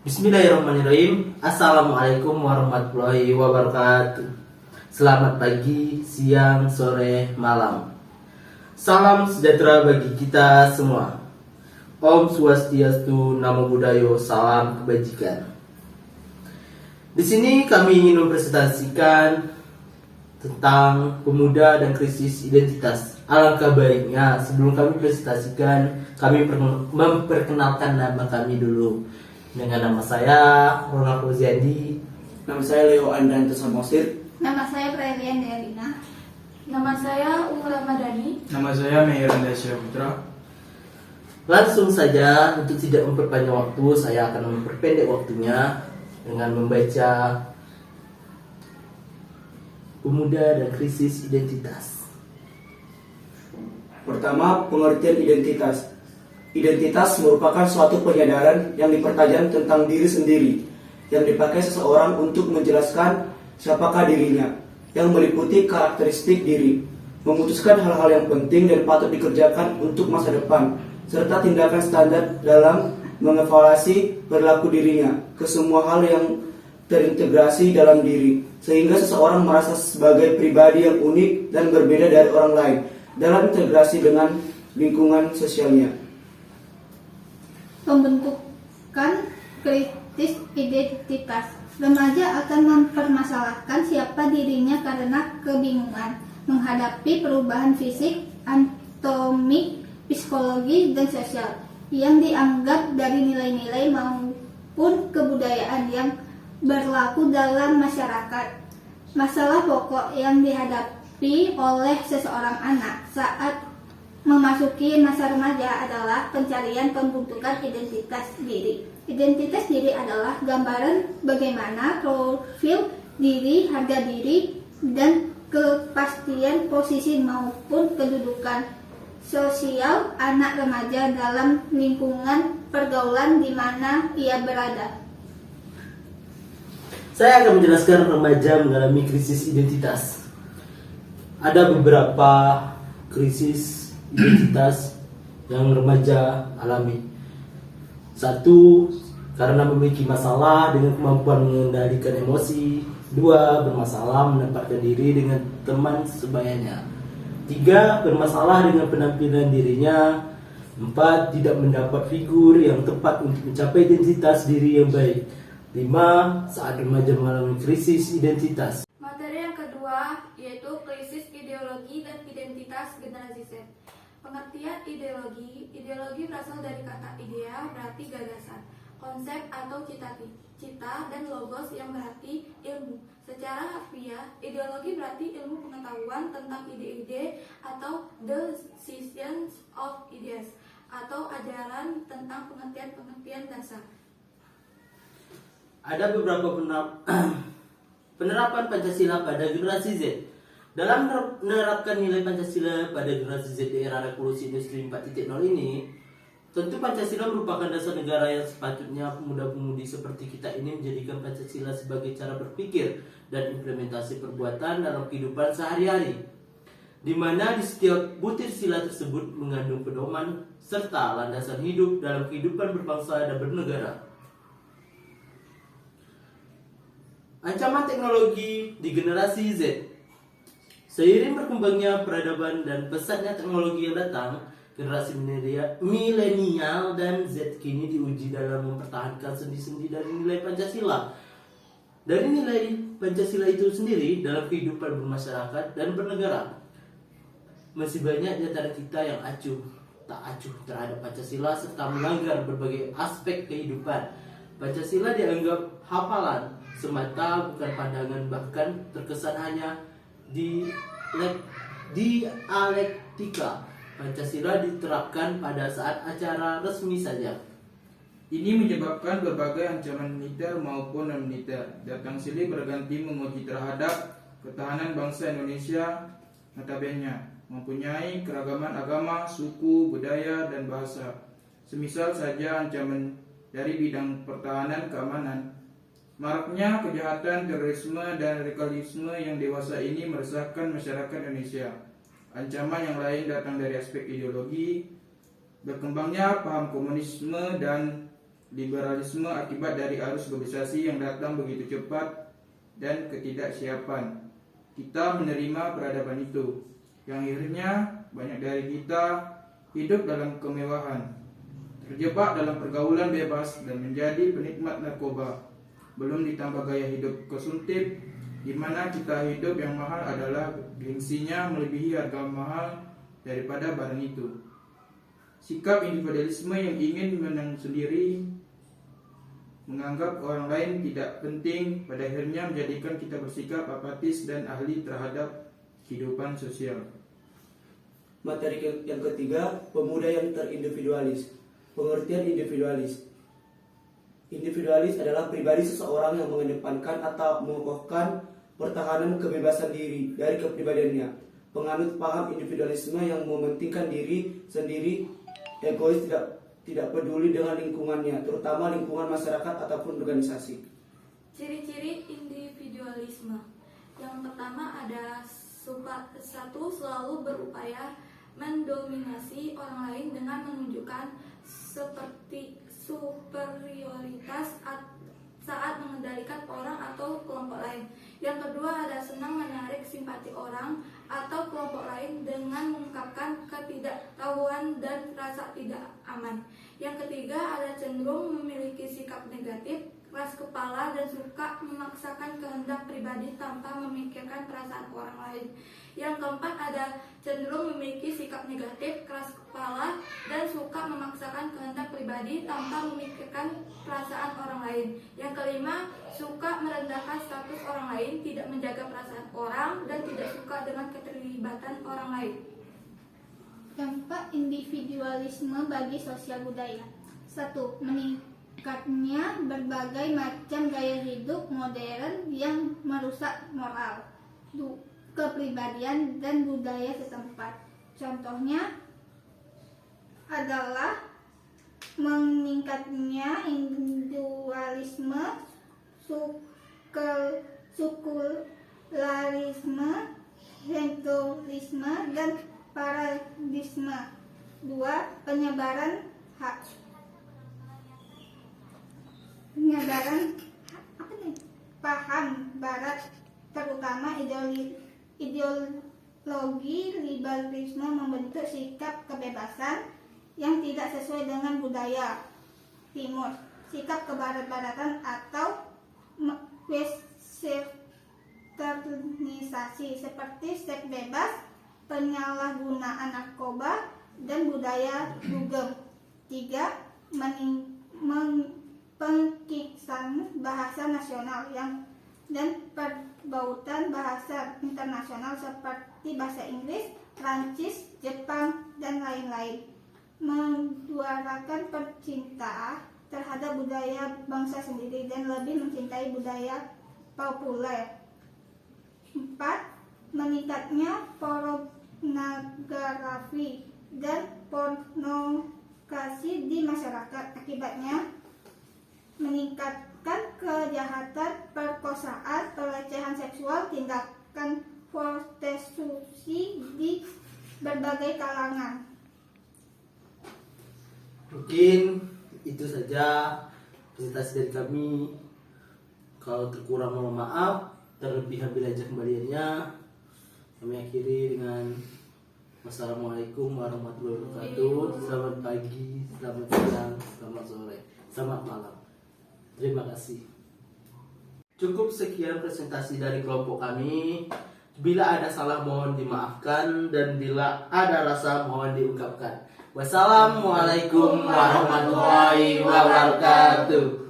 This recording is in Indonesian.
Bismillahirrahmanirrahim. Assalamualaikum warahmatullahi wabarakatuh. Selamat pagi, siang, sore, malam. Salam sejahtera bagi kita semua. Om Swastiastu, Namo Buddhaya, salam kebajikan. Di sini kami ingin mempresentasikan tentang pemuda dan krisis identitas. Alangkah baiknya sebelum kami presentasikan, kami memperkenalkan nama kami dulu. Dengan nama saya Ronald Roziandi. Nama saya Leo Andranto Samosir. Nama saya Prelian Delina. Nama saya Umur Ramadhani. Nama saya Meheran Dasya Putra. Langsung saja, untuk tidak memperpanjang waktu, saya akan memperpendek waktunya dengan membaca Pemuda dan Krisis Identitas. Pertama, pengertian identitas. Identitas merupakan suatu penyadaran yang dipertajam tentang diri sendiri, yang dipakai seseorang untuk menjelaskan siapakah dirinya, yang meliputi karakteristik diri, memutuskan hal-hal yang penting dan patut dikerjakan untuk masa depan, serta tindakan standar dalam mengevaluasi perilaku dirinya ke semua hal yang terintegrasi dalam diri, sehingga seseorang merasa sebagai pribadi yang unik dan berbeda dari orang lain dalam integrasi dengan lingkungan sosialnya. Pembentukan kritis identitas. Remaja akan mempermasalahkan siapa dirinya karena kebingungan menghadapi perubahan fisik, anatomik, psikologi, dan sosial yang dianggap dari nilai-nilai maupun kebudayaan yang berlaku dalam masyarakat. Masalah pokok yang dihadapi oleh seseorang anak saat memasuki masa remaja adalah pencarian pembentukan identitas diri. Identitas diri adalah gambaran bagaimana profil diri, harga diri, dan kepastian posisi maupun kedudukan sosial anak remaja dalam lingkungan pergaulan di mana ia berada. Saya akan menjelaskan remaja mengalami krisis identitas. Ada beberapa krisis identitas yang remaja alami. Satu, karena memiliki masalah dengan kemampuan mengendalikan emosi. Dua, bermasalah menempatkan diri dengan teman sebayanya. Tiga, bermasalah dengan penampilan dirinya. Empat, tidak mendapat figur yang tepat untuk mencapai identitas diri yang baik. Lima, saat remaja mengalami krisis identitas. Materi yang kedua yaitu krisis ideologi dan identitas generasi Z. Pengertian ideologi. Ideologi berasal dari kata idea, berarti gagasan, konsep atau cita, dan logos yang berarti ilmu. Secara harfiah, ideologi berarti ilmu pengetahuan tentang ide-ide atau the science of ideas, atau ajaran tentang pengertian-pengertian dasar. Ada beberapa penerapan Pancasila pada generasi Z. Dalam menerapkan nilai Pancasila pada generasi Z di era revolusi industri 4.0 ini, tentu Pancasila merupakan dasar negara yang sepatutnya pemuda-pemudi seperti kita ini menjadikan Pancasila sebagai cara berpikir dan implementasi perbuatan dalam kehidupan sehari-hari, di mana di setiap butir sila tersebut mengandung pedoman serta landasan hidup dalam kehidupan berbangsa dan bernegara. Ancaman teknologi di generasi Z. Seiring berkembangnya peradaban dan pesatnya teknologi yang datang, generasi milenial dan Z kini diuji dalam mempertahankan sendi-sendi dari nilai Pancasila. Dari nilai Pancasila itu sendiri dalam kehidupan bermasyarakat dan bernegara. Masih banyak di antara kita yang tak acuh terhadap Pancasila serta melanggar berbagai aspek kehidupan. Pancasila dianggap hafalan semata, bukan pandangan, bahkan terkesan hanya dialektika. Pancasila diterapkan pada saat acara resmi saja. Ini menyebabkan berbagai ancaman militer maupun non-militer datang silih berganti menguji terhadap ketahanan bangsa Indonesia, notabene mempunyai keragaman agama, suku, budaya, dan bahasa. Semisal saja ancaman dari bidang pertahanan keamanan. Maraknya kejahatan, terorisme, dan radikalisme yang dewasa ini meresahkan masyarakat Indonesia. Ancaman yang lain datang dari aspek ideologi, berkembangnya paham komunisme dan liberalisme akibat dari arus globalisasi yang datang begitu cepat dan ketidaksiapan kita menerima peradaban itu, yang akhirnya banyak dari kita hidup dalam kemewahan, terjebak dalam pergaulan bebas dan menjadi penikmat narkoba. Belum ditambah gaya hidup konsumtif, di mana kita hidup yang mahal adalah gengsinya melebihi harga mahal daripada barang itu. Sikap individualisme yang ingin menang sendiri, menganggap orang lain tidak penting, pada akhirnya menjadikan kita bersikap apatis dan ahli terhadap kehidupan sosial. Materi yang ketiga, pemuda yang terindividualis. Pengertian individualis. Individualis adalah pribadi seseorang yang mengedepankan atau mengokohkan pertahanan kebebasan diri dari kepribadiannya. Penganut paham individualisme yang mementingkan diri sendiri, egois, tidak peduli dengan lingkungannya, terutama lingkungan masyarakat ataupun organisasi. Ciri-ciri individualisme. Yang pertama ada satu, selalu berupaya mendominasi orang lain dengan menunjukkan seperti superioritas saat mengendalikan orang atau kelompok lain. Yang kedua ada senang menarik simpati orang atau kelompok lain dengan mengungkapkan ketidaktahuan dan rasa tidak aman. Yang ketiga ada cenderung memiliki sikap negatif, keras kepala, dan suka memaksakan kehendak pribadi tanpa memikirkan perasaan orang lain. Yang keempat ada cenderung memiliki sikap negatif, keras kepala, dan suka memaksakan kehendak pribadi tanpa memikirkan perasaan orang lain. Yang kelima, suka merendahkan status orang lain, tidak menjaga perasaan orang, dan tidak suka dengan keterlibatan orang lain. Dampak individualisme bagi sosial budaya. 1. Meningkatnya berbagai macam gaya hidup modern yang merusak moral, kepribadian, dan budaya setempat. Contohnya adalah meningkatnya individualisme, sekularisme, hedonisme, dan paradigma. 2. Penyebaran paham barat, terutama ideologi liberalisme, membentuk sikap kebebasan yang tidak sesuai dengan budaya timur, sikap kebarat-baratan atau westernisasi seperti seks bebas, penyalahgunaan narkoba, dan budaya dugem. 3. Pengkiksan bahasa nasional dan perbautan bahasa internasional seperti bahasa Inggris, Prancis, Jepang, dan lain-lain. Menyuarakan percintaan terhadap budaya bangsa sendiri dan lebih mencintai budaya populer. 4. Meningkatnya pornografi dan pornografi di masyarakat. Akibatnya meningkatkan kejahatan, perkosaan, pelecehan seksual, tindakan prostitusi di berbagai kalangan. Mungkin itu saja presentasi dari kami. Kalau terkurang mohon maaf, terlebih bila kembaliannya. Kami akhiri dengan wassalamualaikum warahmatullahi wabarakatuh. Selamat pagi, selamat siang, selamat sore, selamat malam. Terima kasih. Cukup sekian presentasi dari kelompok kami. Bila ada salah mohon dimaafkan, dan bila ada rasa mohon diungkapkan. Wassalamualaikum warahmatullahi wabarakatuh.